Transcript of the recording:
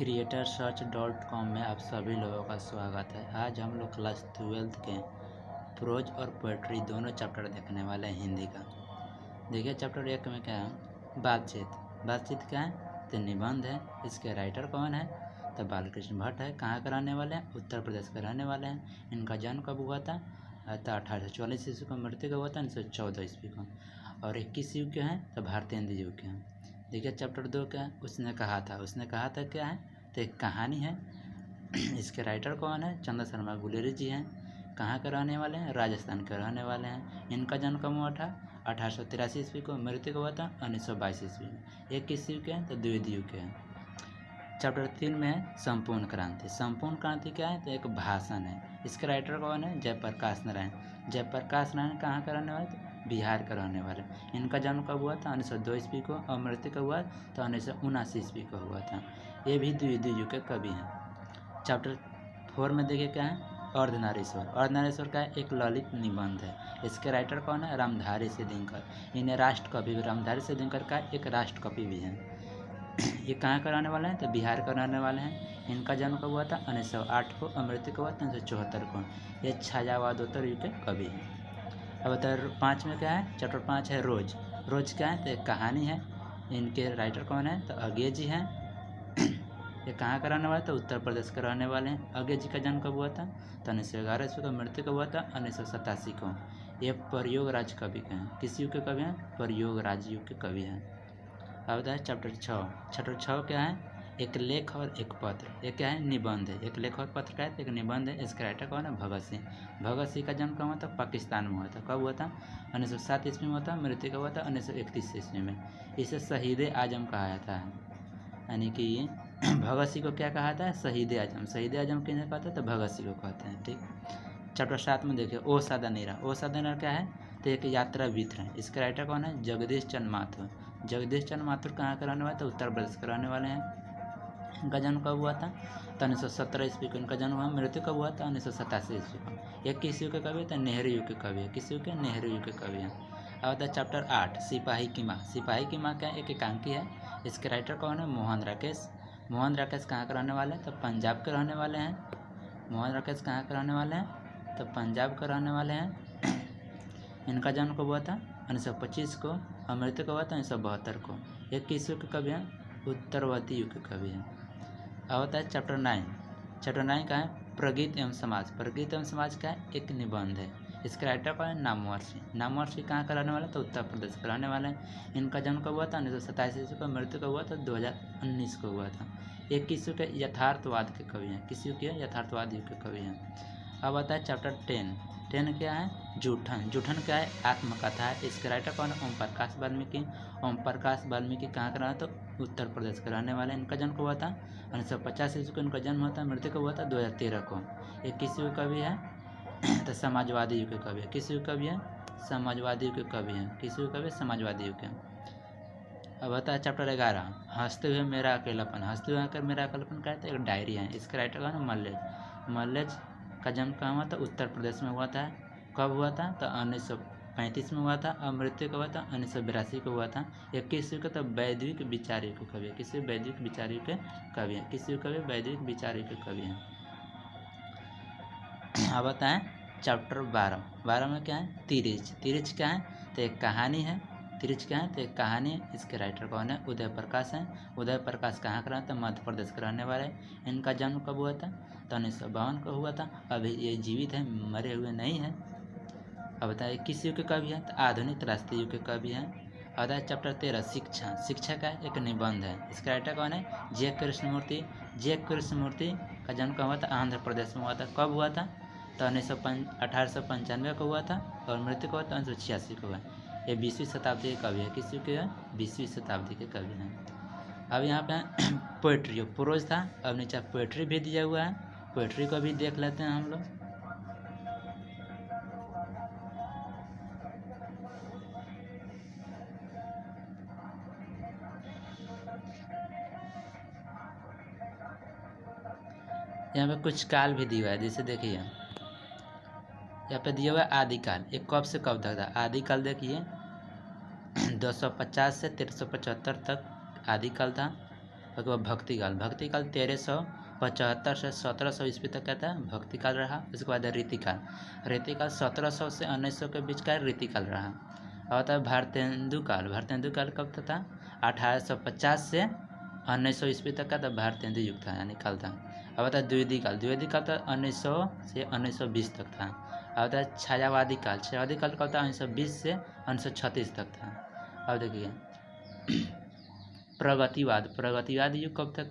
creatorssearch.com में आप सभी लोगों का स्वागत है। आज हम लोग क्लास 12th के प्रोज और पोएट्री दोनों चैप्टर देखने वाले हैं हिंदी का। देखिए चैप्टर 1 में क्या है, बातचीत क्या है, तो निबंध है। इसके राइटर कौन है, तो बालकृष्ण भट्ट है। कहाँ के रहने वाले हैं, उत्तर प्रदेश के रहने वाले हैं। इनका जन्म कब हुआ था, तो 1844 ईस्वी को। मृत्यु कब हुआ था, 1914 ईस्वी को। और 21 युग के हैं, तो भारतीय हिंदी युग के हैं। देखिए चैप्टर 2 क्या है, उसने कहा था क्या है, तो एक कहानी है। इसके राइटर कौन है, चंद्र शर्मा गुलेरी जी हैं। कहाँ के रहने वाले हैं, राजस्थान के रहने वाले हैं। इनका जन्म कब हुआ था, 1883 ईस्वी को। मृत्यु कब हुआ था, 1922 ईस्वी में। एक किस युग के हैं, तो द्वितीय युग के हैं। चैप्टर 3 में है संपूर्ण क्रांति। संपूर्ण क्रांति क्या है, तो एक भाषण है। इसके राइटर कौन है, जयप्रकाश नारायण। जयप्रकाश नारायण कहाँ का रहने वाले, तो बिहार का रहने वाले। इनका जन्म कब हुआ था, 1902 ईस्वी को। और मृत्यु कब हुआ, तो 1979 ईस्वी को हुआ था। ये भी द्वितीय युग के कवि हैं। चैप्टर 4 में देखिए क्या है, अर्धनारीश्वर। अर्धनारीश्वर का एक ललित निबंध है। इसके राइटर कौन है, रामधारी सिंह। इन्हें राष्ट्र कवि, रामधारी सिंह का एक राष्ट्र कवि भी है। ये कहाँ का रहने वाले हैं, तो बिहार का रहने वाले हैं। इनका जन्म कब हुआ था, 1908 को। और मृत्यु कब हुआ था, 1974 को। ये छायावादोत्तर युग के कवि हैं। अब बता 5 में क्या है, चैप्टर 5 है रोज। रोज क्या है, तो एक कहानी है। इनके राइटर कौन है, तो अज्ञे जी हैं। ये कहाँ का रहने वाले, तो उत्तर प्रदेश के रहने वाले हैं। अज्ञे जी का जन्म कब हुआ था, तो 1911 ईस्वी को। मृत्यु कब हुआ था, 1987 को। ये प्रयोग राज कवि के हैं। किस युग के कवि हैं, प्रयोग राज युग के कवि हैं। अब होता है चैप्टर 6। चैप्टर 6 क्या है, एक लेख और एक पत्र। ये क्या है, निबंध है। एक लेख और पत्र का है, तो एक निबंध है। इसका राइटर कौन है, भगत सिंह। भगत सिंह का जन्म कब हुआ था, पाकिस्तान में हुआ था। कब हुआ था, 1907 ईस्वी में हुआ था। मृत्यु कब हुआ था, 1931 ईस्वी में। इसे शहीद आजम कहा जाता है। यानी कि भगत सिंह को क्या कहा था, शहीद आजम। शहीद आजम किन्हें कहते हैं, तो भगत सिंह को कहते हैं। ठीक। चैप्टर 7 में देखिए ओ सादा नेरा। ओ सादा नेरा क्या है, तो एक यात्रा वृत्त है। इसके राइटर कौन है, जगदीश चंद्र माथुर। जगदीश चंद्र माथुर कहाँ के रहने वाले, तो उत्तर प्रदेश के रहने वाले हैं। इनका जन्म कब हुआ था, तो 1917 ईस्वी को इनका जन्म हुआ। मृत्यु कब हुआ था, 1987 ईस्वी को। ये किस युग के कवि है, तो नेहरू युग के कवि है। किस युग के, नेहरू युग के कवि हैं। अब आता है चैप्टर 8 सिपाही की माँ। सिपाही की माँ क्या एक एकांकी है। इसके राइटर कौन है, मोहन राकेश। मोहन राकेश कहाँ के रहने वाले हैं, तो पंजाब के रहने वाले हैं। मोहन राकेश कहाँ के रहने वाले हैं, तो पंजाब के रहने वाले हैं। इनका जन्म कब हुआ था, 1925 को। और मृत्यु कब हुआ था, 1972 को। ये किस युग के कवि हैं, उत्तरवर्ती युग के कवि हैं। अब होता है चैप्टर 9। चैप्टर 9 का है प्रगीत एवं समाज। प्रगीत एवं समाज का है एक निबंध है। इसके राइटर कौन है, नामवर सिंह। नामवर सिंह कहाँ का रहने वाला, तो उत्तर प्रदेश का रहने वाले हैं। इनका जन्म कब हुआ था, 1927 ईस्वी को। मृत्यु कब हुआ था, 2019 को हुआ था। ये किस युग के, यथार्थवाद के कवि हैं। किस युग के, यथार्थवाद युग के कवि हैं। अब आता है चैप्टर 10। 10 क्या है, जूठन। जूठन क्या है, आत्मकथा है। इसके राइटर कौन है, ओम प्रकाश वाल्मीकि। ओम प्रकाश वाल्मीकि कहाँ का रहा, तो उत्तर प्रदेश के रहने वाले। इनका जन्म कब हुआ था, 1950 ईस्वी को इनका जन्म हुआ था। मृत्यु कब हुआ था, 2013 को। ये किस युग कवि है, तो समाजवादी युग के कवि है। किस युग कवि है, समाजवादी युग के कवि हैं। किस युग कवि, समाजवादी युग के। अब आता है चैप्टर 11 हंसते हुए मेरा अकेलापन। हंसते हुए आकर मेरा अकेलापन कहते हैं, एक डायरी है। इसके राइटर कौन है, मल्लेज। मल्लेज का जन्म कहाँ हुआ था, उत्तर प्रदेश में हुआ था। कब हुआ था, तो 1935 में हुआ था। और मृत्यु कब हुआ था, 1982 को हुआ था। ये किस युग का, तो वैदिक विचार युग के कवि है। किस वैदिक विचार युग के कवि हैं। किस युग कवि, वैदिक विचार युग के कवि हैं। अब बताएं चैप्टर 12। 12 में क्या है, तिरिच। तिरिच क्या है, तो एक कहानी है। तिरिच क्या है, तो एक कहानी है। इसके राइटर कौन है, उदय प्रकाश हैं। उदय प्रकाश कहाँ का रहते हैं, मध्य प्रदेश के रहने वाले। इनका जन्म कब हुआ था, तो 1952 को हुआ था। अभी ये जीवित है, मरे हुए नहीं हैं। अब बताइए किस युग के कवि हैं, तो आधुनिक राष्ट्रीय युग के कवि हैं। अब बताइए चैप्टर 13 शिक्षा। शिक्षा का एक निबंध है। इसका राइटर कौन है, जे कृष्णमूर्ति। जे कृष्णमूर्ति का जन्म कब हुआ था, आंध्र प्रदेश में हुआ था। कब हुआ था, तो 1895 को हुआ था। और मृत्यु को हुआ था 1986 को हुआ। ये 20वीं शताब्दी के कवि है। किस युग के, 20वीं शताब्दी के कवि हैं। अब यहाँ पे पोइट्री प्रोज था। अब नीचे पोइट्री भी दिया हुआ है। पोइट्री को भी देख लेते हैं हम लोग। यहाँ पे कुछ काल भी दिया हुआ है, जैसे देखिए यहाँ पे दिया हुआ है आदिकाल। ये कब से कब तक था, आदिकाल देखिए 250 से 1375 तक आदिकाल था। उसके बाद भक्तिकाल। भक्तिकाल 1375 से 1700 ईस्वी तक क्या था, भक्तिकाल रहा। उसके बाद रीतिकाल। रीतिकाल 1700 से 1900 के बीच का रीतिकाल रहा। और होता है भारतेंदु काल। भारतेंदु काल कब था, 1850 से 1900 ईस्वी तक का था भारतेंदु युग था, यानी काल था। अब होता है द्विवेदी काल। द्विवेदी काल था 1900 से 1920 तक था। अब होता है छायावादी काल। छायावादी काल कब था, 1920 से 1936 तक था। अब देखिए प्रगतिवाद। प्रगतिवाद युग कब तक था,